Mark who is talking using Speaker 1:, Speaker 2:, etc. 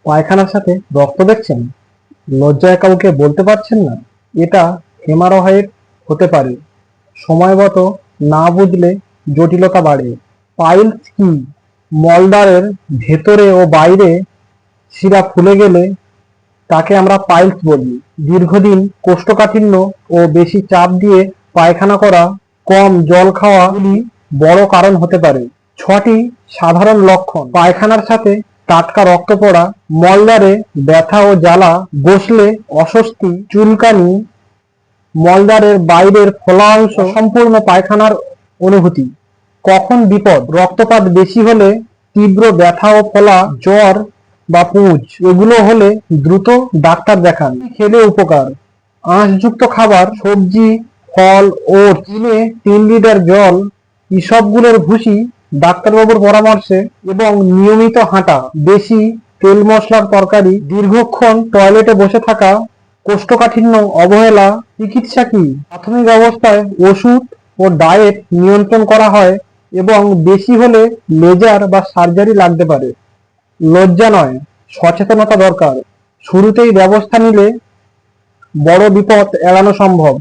Speaker 1: পায়খানার সাথে রক্ত দেখছেন, লজ্জায় কাউকে বলতে পারছেন না, এটা হেমারয়েড হতে পারে। সময়মতো না বুঝলে জটিলতা বাড়ে। পাইলস কি? মলদ্বারের ভেতরে ও বাইরে শিরা ফুলে গেলে তাকে আমরা পাইলস বলি। দীর্ঘদিন কোষ্ঠকাঠিন্য ও বেশি চাপ দিয়ে পায়খানা করা, কম জল খাওয়া এগুলি বড় কারণ হতে পারে। 6টি সাধারণ লক্ষণ। পায়খানার সাথে টাটকা রক্ত পড়া, মলদ্বারে ব্যথা ও জ্বালা, বসলে অস্বস্তি, চুলকানি, মলদ্বারের বাইরের ফোলা অংশ, সম্পূর্ণ পায়খানার অনুভূতি। কখন বিপদ? রক্তপাত বেশি হলে, তীব্র ব্যথা ও ফোলা, জ্বর বা পুঁজ এগুলো হলে দ্রুত ডাক্তার দেখান। খেলে উপকার: আঁশযুক্ত খাবার, সবজি, ফল, ওটস, দিনে 3 লিটার জল, ইসবগুলের ভুসি ডাক্তারবাবুর পরামর্শে, এবং নিয়মিত হাঁটা। বেশি তেল মশলার তরকারি, দীর্ঘক্ষণ টয়লেটে বসে থাকা, কোষ্ঠকাঠিন্য, অবহেলা। চিকিৎসা কি? প্রাথমিক অবস্থায় ওষুধ ও ডায়েট নিয়ন্ত্রণ করা হয় এবং বেশি হলে লেজার বা সার্জারি লাগতে পারে। লজ্জা নয়, সচেতনতা দরকার। শুরুতেই ব্যবস্থা নিলে বড় বিপদ এড়ানো সম্ভব।